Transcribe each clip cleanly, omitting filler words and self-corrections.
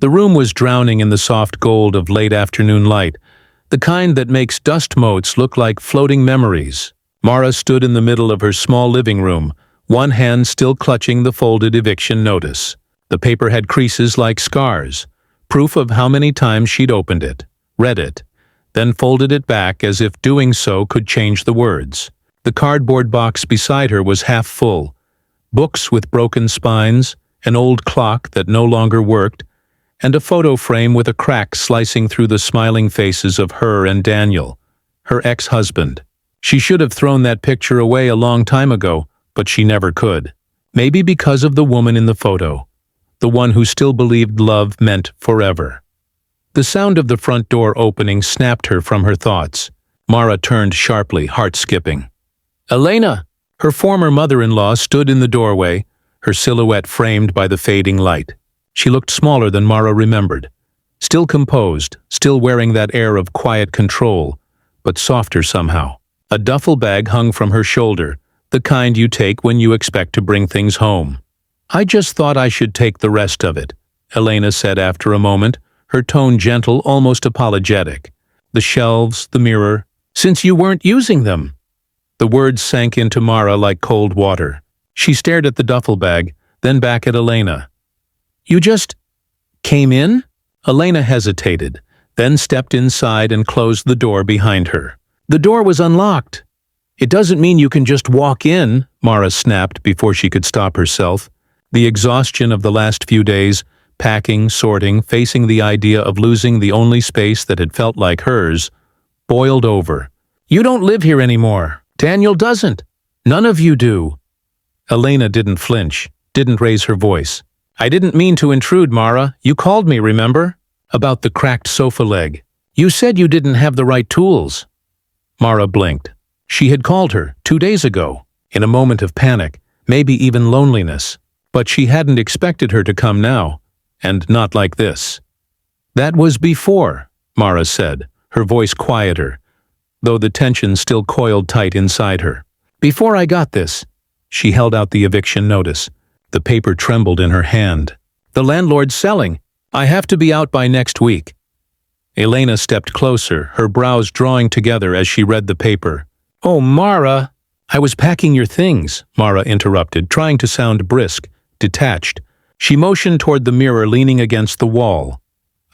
The room was drowning in the soft gold of late afternoon light, the kind that makes dust motes look like floating memories. Mara stood in the middle of her small living room, one hand still clutching the folded eviction notice. The paper had creases like scars, proof of how many times she'd opened it, read it, then folded it back as if doing so could change the words. The cardboard box beside her was half full. Books with broken spines, an old clock that no longer worked, and a photo frame with a crack slicing through the smiling faces of her and Daniel, her ex-husband. She should have thrown that picture away a long time ago, but she never could. Maybe because of the woman in the photo, the one who still believed love meant forever. The sound of the front door opening snapped her from her thoughts. Mara turned sharply, heart skipping. Elena, her former mother-in-law, stood in the doorway, her silhouette framed by the fading light. She looked smaller than Mara remembered, still composed, still wearing that air of quiet control, but softer somehow. A duffel bag hung from her shoulder, the kind you take when you expect to bring things home. I just thought I should take the rest of it, Elena said after a moment, her tone gentle, almost apologetic. The shelves, the mirror, since you weren't using them. The words sank into Mara like cold water. She stared at the duffel bag, then back at Elena. You just came in? Elena hesitated, then stepped inside and closed the door behind her. The door was unlocked. It doesn't mean you can just walk in, Mara snapped before she could stop herself. The exhaustion of the last few days, packing, sorting, facing the idea of losing the only space that had felt like hers, boiled over. You don't live here anymore. Daniel doesn't. None of you do. Elena didn't flinch, didn't raise her voice. I didn't mean to intrude, Mara. You called me, remember? About the cracked sofa leg. You said you didn't have the right tools. Mara blinked. She had called her 2 days ago, in a moment of panic, maybe even loneliness. But she hadn't expected her to come now, and not like this. That was before, Mara said, her voice quieter, though the tension still coiled tight inside her. Before I got this. She held out the eviction notice. The paper trembled in her hand. The landlord's selling. I have to be out by next week. Elena stepped closer, her brows drawing together as she read the paper. Oh, Mara! I was packing your things, Mara interrupted, trying to sound brisk, detached. She motioned toward the mirror leaning against the wall,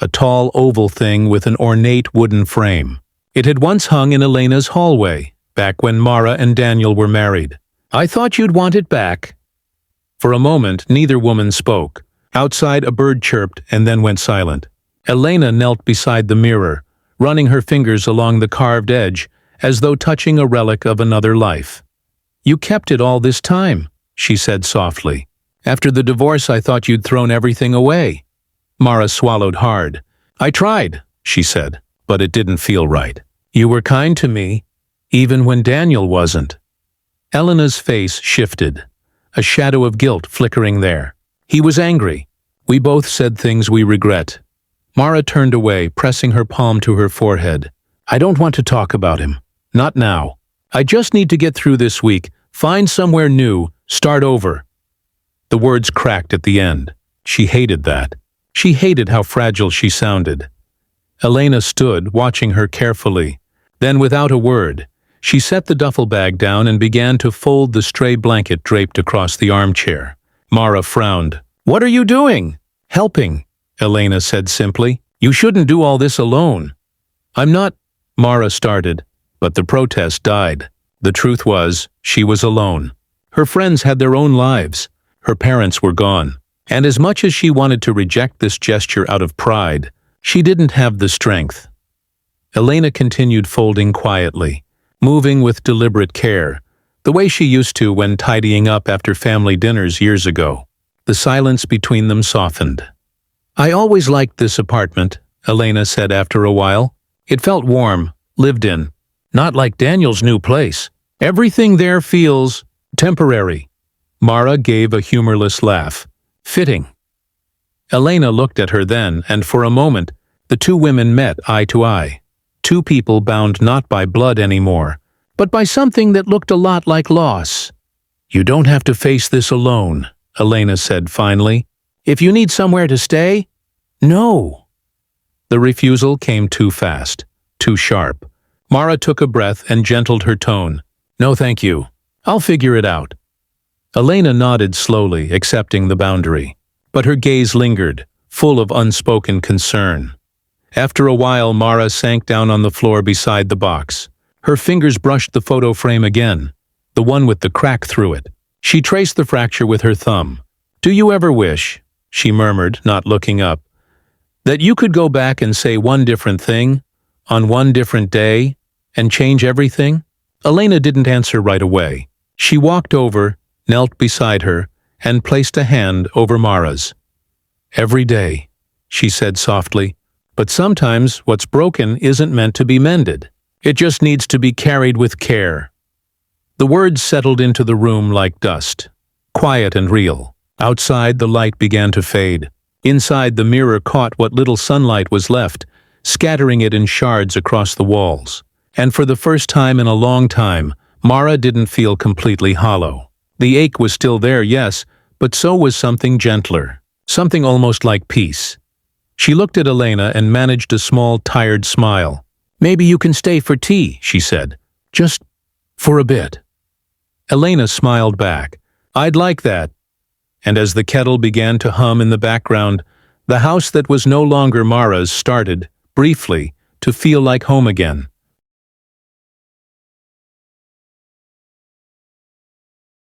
a tall oval thing with an ornate wooden frame. It had once hung in Elena's hallway, back when Mara and Daniel were married. I thought you'd want it back. For a moment, neither woman spoke. Outside, a bird chirped and then went silent. Elena knelt beside the mirror, running her fingers along the carved edge, as though touching a relic of another life. You kept it all this time, she said softly. After the divorce, I thought you'd thrown everything away. Mara swallowed hard. I tried, she said, but it didn't feel right. You were kind to me, even when Daniel wasn't. Elena's face shifted, a shadow of guilt flickering there. He was angry. We both said things we regret. Mara turned away, pressing her palm to her forehead. I don't want to talk about him. Not now. I just need to get through this week, find somewhere new, start over. The words cracked at the end. She hated that. She hated how fragile she sounded. Elena stood, watching her carefully. Then, without a word, she set the duffel bag down and began to fold the stray blanket draped across the armchair. Mara frowned. What are you doing? Helping, Elena said simply. You shouldn't do all this alone. I'm not, Mara started, but the protest died. The truth was, she was alone. Her friends had their own lives. Her parents were gone. And as much as she wanted to reject this gesture out of pride, she didn't have the strength. Elena continued folding quietly, moving with deliberate care, the way she used to when tidying up after family dinners years ago. The silence between them softened. I always liked this apartment, Elena said after a while. It felt warm, lived in, not like Daniel's new place. Everything there feels temporary. Mara gave a humorless laugh. Fitting. Elena looked at her then, and for a moment, the two women met eye to eye. Two people bound not by blood anymore, but by something that looked a lot like loss. You don't have to face this alone, Elena said finally. If you need somewhere to stay, No. The refusal came too fast, too sharp. Mara took a breath and gentled her tone. No, thank you. I'll figure it out. Elena nodded slowly, accepting the boundary. But her gaze lingered, full of unspoken concern. After a while, Mara sank down on the floor beside the box. Her fingers brushed the photo frame again, the one with the crack through it. She traced the fracture with her thumb. Do you ever wish, she murmured, not looking up, that you could go back and say one different thing, on one different day, and change everything? Elena didn't answer right away. She walked over, knelt beside her, and placed a hand over Mara's. Every day, she said softly, but sometimes what's broken isn't meant to be mended. It just needs to be carried with care. The words settled into the room like dust, quiet and real. Outside, the light began to fade. Inside, the mirror caught what little sunlight was left, scattering it in shards across the walls. And for the first time in a long time, Mara didn't feel completely hollow. The ache was still there, yes, but so was something gentler, something almost like peace. She looked at Elena and managed a small, tired smile. Maybe you can stay for tea, she said. Just for a bit. Elena smiled back. I'd like that. And as the kettle began to hum in the background, the house that was no longer Mara's started, briefly, to feel like home again.